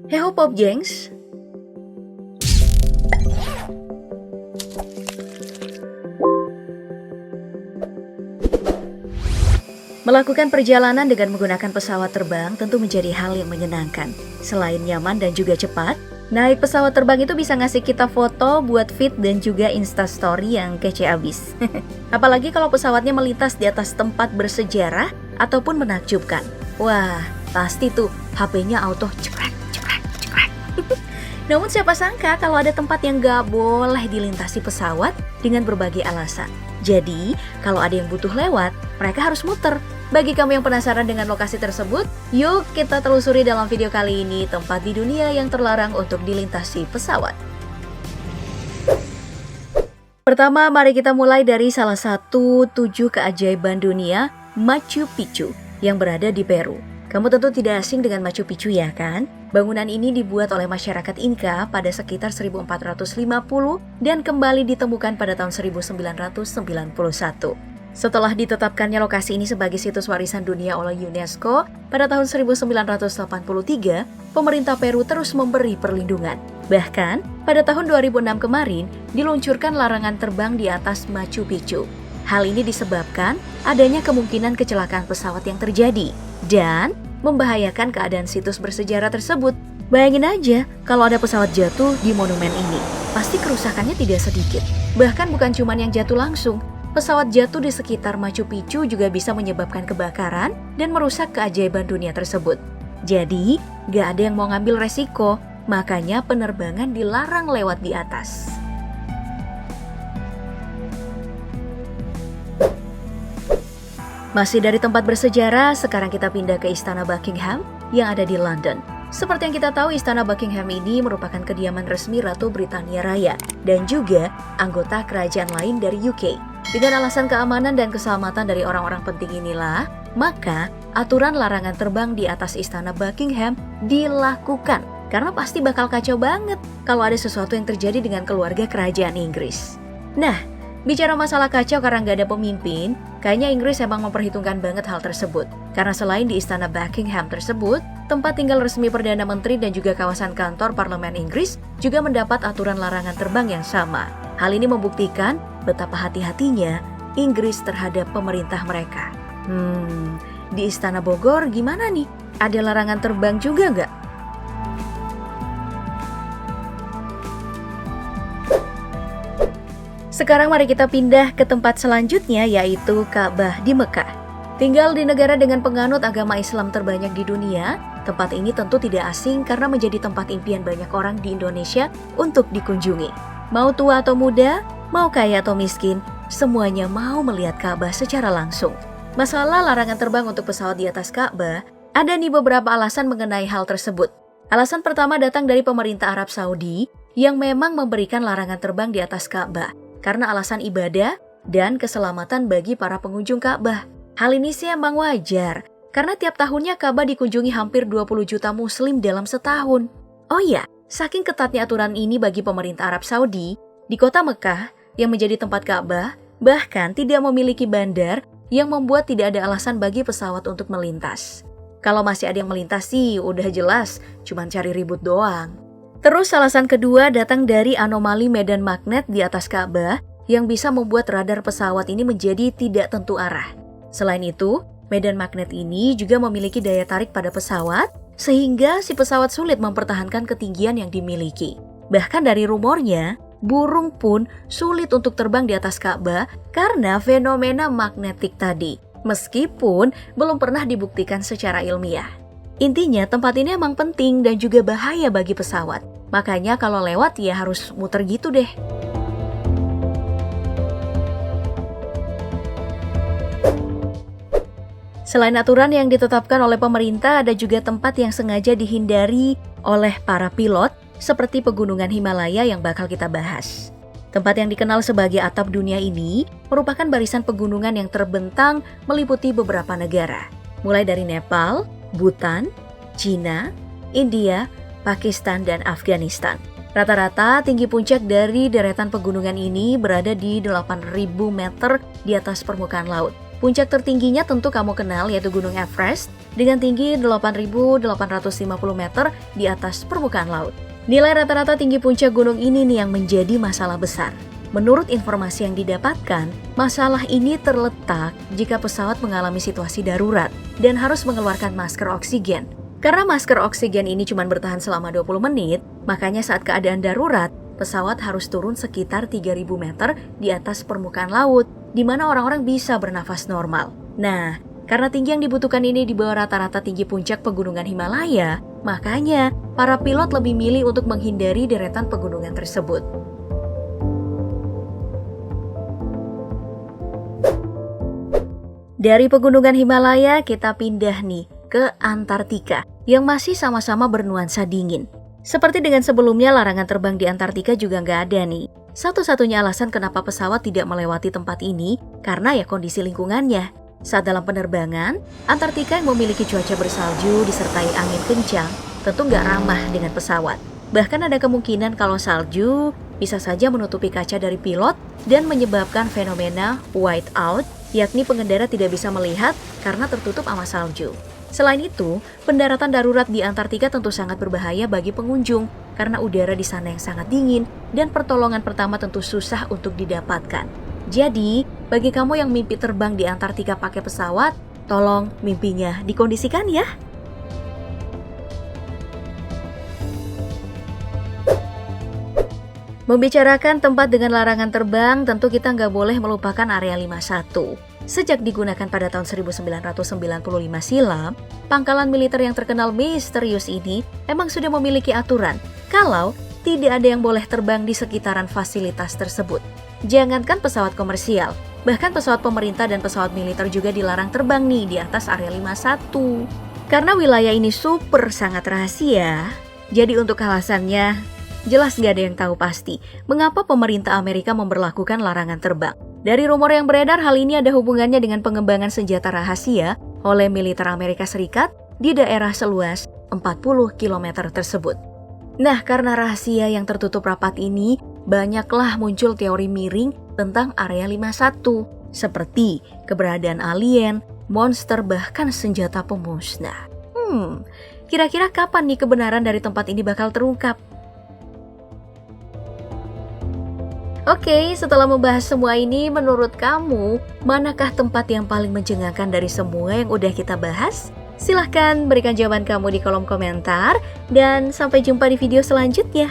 Hey ho Pop Gengs, melakukan perjalanan dengan menggunakan pesawat terbang tentu menjadi hal yang menyenangkan. Selain nyaman dan juga cepat, naik pesawat terbang itu bisa ngasih kita foto buat feed dan juga instastory yang kece abis. Apalagi kalau pesawatnya melintas di atas tempat bersejarah ataupun menakjubkan. Wah, pasti tuh HP-nya auto cekrek, cekrek, cekrek. Namun siapa sangka kalau ada tempat yang gak boleh dilintasi pesawat dengan berbagai alasan. Jadi, kalau ada yang butuh lewat, mereka harus muter. Bagi kamu yang penasaran dengan lokasi tersebut, yuk kita telusuri dalam video kali ini tempat di dunia yang terlarang untuk dilintasi pesawat. Pertama, mari kita mulai dari salah satu 7 keajaiban dunia, Machu Picchu, yang berada di Peru. Kamu tentu tidak asing dengan Machu Picchu ya kan? Bangunan ini dibuat oleh masyarakat Inca pada sekitar 1450 dan kembali ditemukan pada tahun 1991. Setelah ditetapkannya lokasi ini sebagai situs warisan dunia oleh UNESCO, pada tahun 1983, pemerintah Peru terus memberi perlindungan. Bahkan, pada tahun 2006 kemarin, diluncurkan larangan terbang di atas Machu Picchu. Hal ini disebabkan adanya kemungkinan kecelakaan pesawat yang terjadi dan membahayakan keadaan situs bersejarah tersebut. Bayangin aja kalau ada pesawat jatuh di monumen ini, pasti kerusakannya tidak sedikit. Bahkan bukan cuma yang jatuh langsung, pesawat jatuh di sekitar Machu Picchu juga bisa menyebabkan kebakaran dan merusak keajaiban dunia tersebut. Jadi, gak ada yang mau ngambil resiko, makanya penerbangan dilarang lewat di atas. Masih dari tempat bersejarah, sekarang kita pindah ke Istana Buckingham yang ada di London. Seperti yang kita tahu, Istana Buckingham ini merupakan kediaman resmi Ratu Britania Raya dan juga anggota kerajaan lain dari UK. Dengan alasan keamanan dan keselamatan dari orang-orang penting inilah, maka aturan larangan terbang di atas Istana Buckingham dilakukan. Karena pasti bakal kacau banget kalau ada sesuatu yang terjadi dengan keluarga kerajaan Inggris. Nah, bicara masalah kacau karena nggak ada pemimpin, kayaknya Inggris emang memperhitungkan banget hal tersebut. Karena selain di Istana Buckingham tersebut, tempat tinggal resmi Perdana Menteri dan juga kawasan kantor Parlemen Inggris juga mendapat aturan larangan terbang yang sama. Hal ini membuktikan betapa hati-hatinya Inggris terhadap pemerintah mereka. Di Istana Bogor gimana nih? Ada larangan terbang juga nggak? Sekarang mari kita pindah ke tempat selanjutnya, yaitu Ka'bah di Mekah. Tinggal di negara dengan penganut agama Islam terbanyak di dunia, tempat ini tentu tidak asing karena menjadi tempat impian banyak orang di Indonesia untuk dikunjungi. Mau tua atau muda, mau kaya atau miskin, semuanya mau melihat Ka'bah secara langsung. Masalah larangan terbang untuk pesawat di atas Ka'bah, ada nih beberapa alasan mengenai hal tersebut. Alasan pertama datang dari pemerintah Arab Saudi yang memang memberikan larangan terbang di atas Ka'bah karena alasan ibadah dan keselamatan bagi para pengunjung Ka'bah. Hal ini sih emang wajar, karena tiap tahunnya Ka'bah dikunjungi hampir 20 juta muslim dalam setahun. Oh iya, saking ketatnya aturan ini bagi pemerintah Arab Saudi, di kota Mekah yang menjadi tempat Ka'bah, bahkan tidak memiliki bandar yang membuat tidak ada alasan bagi pesawat untuk melintas. Kalau masih ada yang melintas sih, udah jelas, cuman cari ribut doang. Terus alasan kedua datang dari anomali medan magnet di atas Ka'bah yang bisa membuat radar pesawat ini menjadi tidak tentu arah. Selain itu, medan magnet ini juga memiliki daya tarik pada pesawat sehingga si pesawat sulit mempertahankan ketinggian yang dimiliki. Bahkan dari rumornya, burung pun sulit untuk terbang di atas Ka'bah karena fenomena magnetik tadi, meskipun belum pernah dibuktikan secara ilmiah. Intinya tempat ini emang penting dan juga bahaya bagi pesawat. Makanya kalau lewat ya harus muter gitu deh. Selain aturan yang ditetapkan oleh pemerintah, ada juga tempat yang sengaja dihindari oleh para pilot seperti pegunungan Himalaya yang bakal kita bahas. Tempat yang dikenal sebagai atap dunia ini merupakan barisan pegunungan yang terbentang meliputi beberapa negara. Mulai dari Nepal, Bhutan, China, India, Pakistan, dan Afghanistan. Rata-rata tinggi puncak dari deretan pegunungan ini berada di 8.000 meter di atas permukaan laut. Puncak tertingginya tentu kamu kenal, yaitu Gunung Everest dengan tinggi 8.850 meter di atas permukaan laut. Nilai rata-rata tinggi puncak gunung ini nih yang menjadi masalah besar. Menurut informasi yang didapatkan, masalah ini terletak jika pesawat mengalami situasi darurat dan harus mengeluarkan masker oksigen. Karena masker oksigen ini cuma bertahan selama 20 menit, makanya saat keadaan darurat, pesawat harus turun sekitar 3.000 meter di atas permukaan laut, di mana orang-orang bisa bernafas normal. Nah, karena tinggi yang dibutuhkan ini di bawah rata-rata tinggi puncak pegunungan Himalaya, makanya para pilot lebih milih untuk menghindari deretan pegunungan tersebut. Dari pegunungan Himalaya, kita pindah nih ke Antartika, yang masih sama-sama bernuansa dingin. Seperti dengan sebelumnya, larangan terbang di Antartika juga nggak ada nih. Satu-satunya alasan kenapa pesawat tidak melewati tempat ini, karena ya kondisi lingkungannya. Saat dalam penerbangan, Antartika yang memiliki cuaca bersalju disertai angin kencang, tentu nggak ramah dengan pesawat. Bahkan ada kemungkinan kalau salju bisa saja menutupi kaca dari pilot dan menyebabkan fenomena whiteout, yakni pengendara tidak bisa melihat karena tertutup sama salju. Selain itu, pendaratan darurat di Antartika tentu sangat berbahaya bagi pengunjung karena udara di sana yang sangat dingin dan pertolongan pertama tentu susah untuk didapatkan. Jadi, bagi kamu yang mimpi terbang di Antartika pakai pesawat, tolong mimpinya dikondisikan ya. Membicarakan tempat dengan larangan terbang, tentu kita nggak boleh melupakan Area 51. Sejak digunakan pada tahun 1995 silam, pangkalan militer yang terkenal misterius ini memang sudah memiliki aturan kalau tidak ada yang boleh terbang di sekitaran fasilitas tersebut. Jangankan pesawat komersial, bahkan pesawat pemerintah dan pesawat militer juga dilarang terbang nih di atas Area 51. Karena wilayah ini super sangat rahasia, jadi untuk alasannya, jelas nggak ada yang tahu pasti mengapa pemerintah Amerika memberlakukan larangan terbang. Dari rumor yang beredar, hal ini ada hubungannya dengan pengembangan senjata rahasia oleh militer Amerika Serikat di daerah seluas 40 km tersebut. Nah, karena rahasia yang tertutup rapat ini, banyaklah muncul teori miring tentang Area 51, seperti keberadaan alien, monster, bahkan senjata pemusnah. Kira-kira kapan nih kebenaran dari tempat ini bakal terungkap? Oke, setelah membahas semua ini, menurut kamu, manakah tempat yang paling mencengangkan dari semua yang udah kita bahas? Silahkan berikan jawaban kamu di kolom komentar, dan sampai jumpa di video selanjutnya.